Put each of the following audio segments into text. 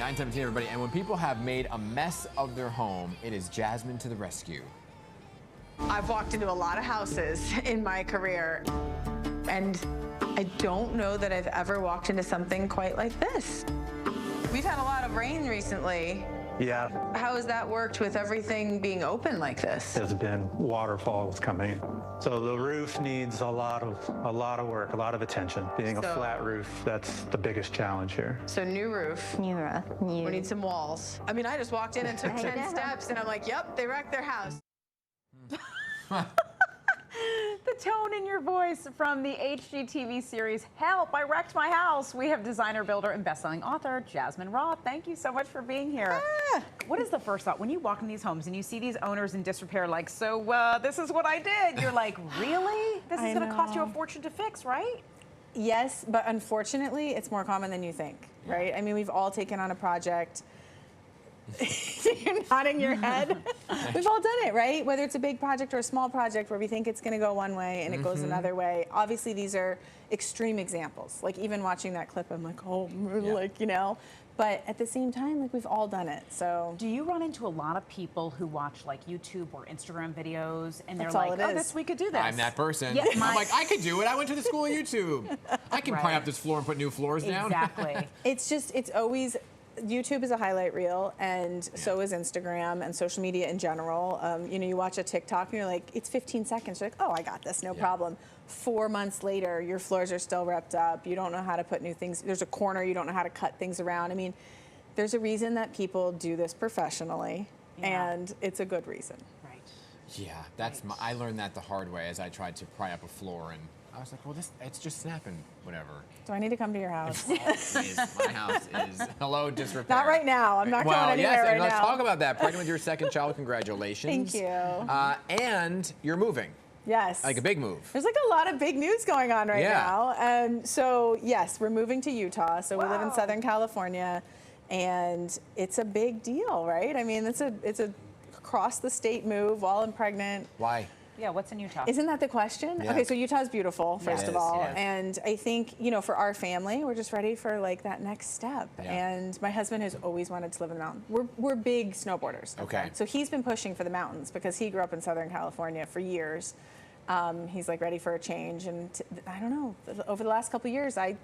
917, everybody. And when people have made a mess of their home, it is Jasmine to the rescue. I've walked into a lot of houses in my career, and I don't know that I've ever walked into something quite like this. We've had a lot of rain recently. Yeah, How has that worked with everything being open like this? there's been waterfalls coming. So the roof needs a lot of work, a lot of attention. Being a So- flat roof, that's the biggest challenge here. So new roof. New roof. We need some walls. I mean, I just walked in and took 10 steps, and I'm like, yep, they wrecked their house. The tone in your voice from the HGTV series Help, I Wrecked My House. We have designer, builder, and best-selling author Jasmine Roth. Thank you so much for being here. What is the first thought when you walk in these homes and you see these owners in disrepair like, so this is what I did? You're like, really? This is going to cost you a fortune to fix, right? Yes, but unfortunately, it's more common than you think, right? I mean, we've all taken on a project. You're nodding your head. We've all done it, right? Whether it's a big project or a small project where we think it's going to go one way and it goes another way. Obviously, these are extreme examples. Like even watching that clip, I'm like, oh, like, you know. But at the same time, like we've all done it. So do you run into a lot of people who watch like YouTube or Instagram videos and they're That's all like, it oh, is. this we could do this? I'm that person. Yeah, I'm like, I could do it. I went to the school of YouTube. I can pry up this floor and put new floors down. Exactly. it's always, YouTube is a highlight reel, and so is Instagram and social media in general. You know, you watch a TikTok and you're like, it's 15 seconds. You're like, oh, I got this, no problem. 4 months later, your floors are still ripped up. You don't know how to put new things. There's a corner, you don't know how to cut things around. I mean, there's a reason that people do this professionally, and it's a good reason. Right. Yeah, that's I learned that the hard way as I tried to pry up a floor, and I was like, well, it's just snapping, whatever. Do I need to come to your house? My house is hello disrepair. Not right now. I'm not going anywhere yes, right and let's now. talk about that. Pregnant with your second child, congratulations. Thank you. And you're moving. Yes. Like a big move. There's like a lot of big news going on right now. And so, yes, we're moving to Utah. So we live in Southern California, and it's a big deal, right? I mean, it's a across the state move while I'm pregnant. Why? Yeah, what's in Utah? Isn't that the question? Yeah. Okay, so Utah's beautiful, first of all. Yes. And I think, you know, for our family, we're just ready for like that next step. Yeah. And my husband has always wanted to live in the mountains. We're big snowboarders. Okay. So he's been pushing for the mountains because he grew up in Southern California for years. He's like ready for a change. And I don't know, over the last couple of years, I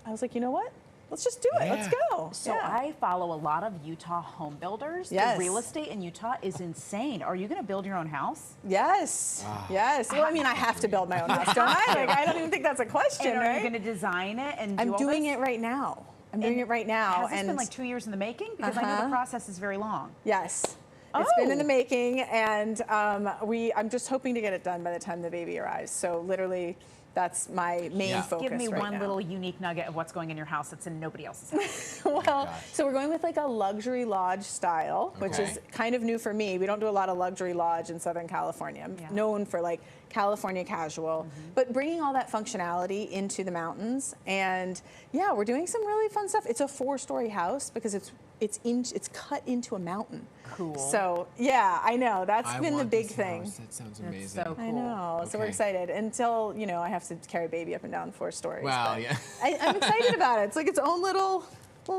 was like, you know what? Let's just do it. Let's go. So I follow a lot of Utah home builders. Yes. The real estate in Utah is insane. Are you going to build your own house? Yes. Yes. Well, I mean, I have to build my own house, don't I? Like, I don't even think that's a question, And are right? you going to design it and do I'm all doing this? it right now. I'm doing it right now. Has this been like 2 years in the making? Because I know the process is very long. Yes. It's been in the making, and I'm just hoping to get it done by the time the baby arrives. So literally, that's my main focus. Give me right one now. little unique nugget of what's going in your house that's in nobody else's house. Well, so we're going with like a luxury lodge style, which is kind of new for me. We don't do a lot of luxury lodge in Southern California. I'm known for like California casual, but bringing all that functionality into the mountains. And yeah, we're doing some really fun stuff. It's a 4-story house because it's cut into a mountain. Cool. So yeah, I know that's I been the want big this thing. house. That sounds amazing. So cool. I know. So we're excited until, you know, I have to carry baby up and down 4 stories. Well, but yeah. I'm excited about it. It's like its own little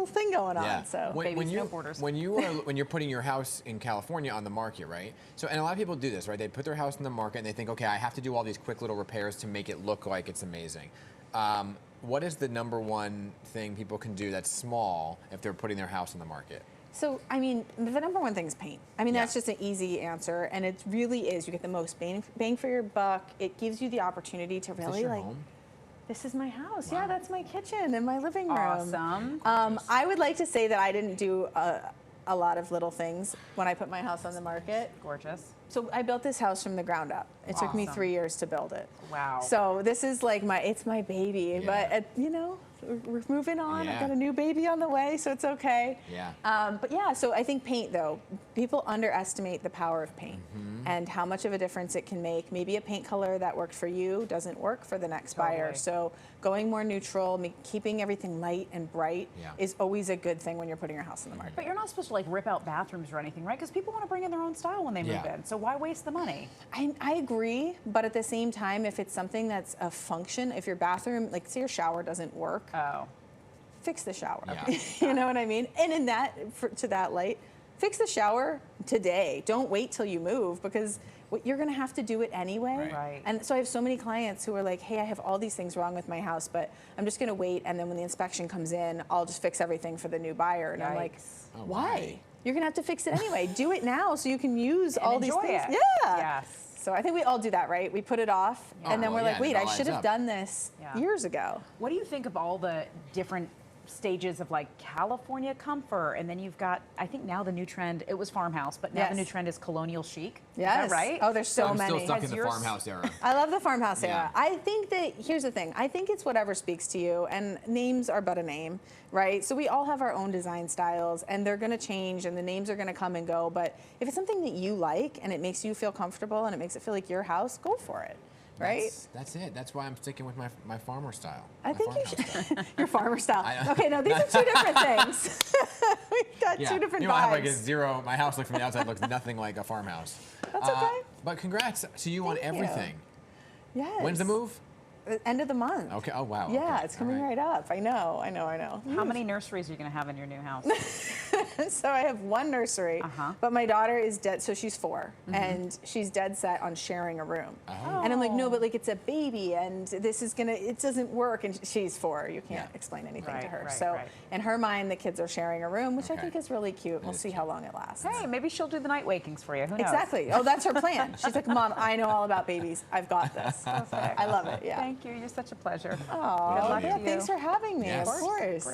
thing going on. Yeah. So When you're putting your house in California on the market, right? So, and a lot of people do this, right? They put their house in the market and they think, okay, I have to do all these quick little repairs to make it look like it's amazing. What is the #1 thing people can do that's small if they're putting their house on the market? So, I mean, the #1 thing is paint. I mean, that's just an easy answer, and it really is. You get the most bang for your buck. It gives you the opportunity to really your home? This is my house. Wow. Yeah, that's my kitchen and my living room. Awesome. I would like to say that I didn't do a lot of little things when I put my house on the market. Gorgeous. So I built this house from the ground up. It took me 3 years to build it. Wow. So this is like it's my baby, but you know, we're moving on. I've got a new baby on the way, so it's okay. Yeah. But yeah, so I think paint though, people underestimate the power of paint and how much of a difference it can make. Maybe a paint color that worked for you doesn't work for the next buyer. So going more neutral, keeping everything light and bright is always a good thing when you're putting your house on the market. But you're not supposed to like rip out bathrooms or anything, right? Because people want to bring in their own style when they move in. So why waste the money? I agree, but at the same time, if it's something that's a function, if your bathroom, like say your shower doesn't work, fix the shower. Yeah. You know what I mean? And in that, to that light, fix the shower today. Don't wait till you move, because you're going to have to do it anyway. Right. And so I have so many clients who are like, hey, I have all these things wrong with my house, but I'm just going to wait, and then when the inspection comes in, I'll just fix everything for the new buyer. And I'm like, Oh, why? You're going to have to fix it anyway. Do it now so you can use all these enjoy things. it. Yeah. Yes. So I think we all do that, right? We put it off, and then Oh, we're yeah, like, and wait, it all I should adds have up. done this Yeah. years ago. What do you think of all the different stages of like California comfort, and then you've got, I think now the new trend, it was farmhouse, but now the Yes. new trend is colonial chic. Yes. Is that right? Oh, there's so I'm many. still stuck in Has the yours- farmhouse era. I love the farmhouse era. Yeah. I think that, here's the thing, I think it's whatever speaks to you, and names are but a name, right? So we all have our own design styles, and they're gonna change, and the names are gonna come and go, but if it's something that you like, and it makes you feel comfortable, and it makes it feel like your house, go for it, right? That's it. That's why I'm sticking with my farmer style. I my think you farmhouse style. should. Your farmer style. I- Okay, no, these are two different things. We've got two different you know, I have like a vibes. zero. My house look from the outside looks nothing like a farmhouse. That's okay. But congrats to you on Thank you. everything. Yes. When's the move? End of the month. Okay. Oh wow. Yeah, okay. it's coming All right up. I know. How many nurseries are you going to have in your new house? So I have one nursery, Uh-huh. but my daughter is dead. So she's 4, and she's dead set on sharing a room. Oh. And I'm like, no, but like it's a baby, and this is gonna, it doesn't work. And she's 4. You can't explain anything to Right, her. right, so right. in her mind, the kids are sharing a room, which I Okay. think is really cute. We'll is see cute. how long it lasts. Hey, maybe she'll do the night wakings for you. Who knows? Exactly. Oh, that's her plan. She's like, Mom, I know all about babies. I've got this. I love it. Yeah. Thank you. You're such a pleasure. Oh, Good luck yeah. to you. Thanks for having me. Yes. Of course.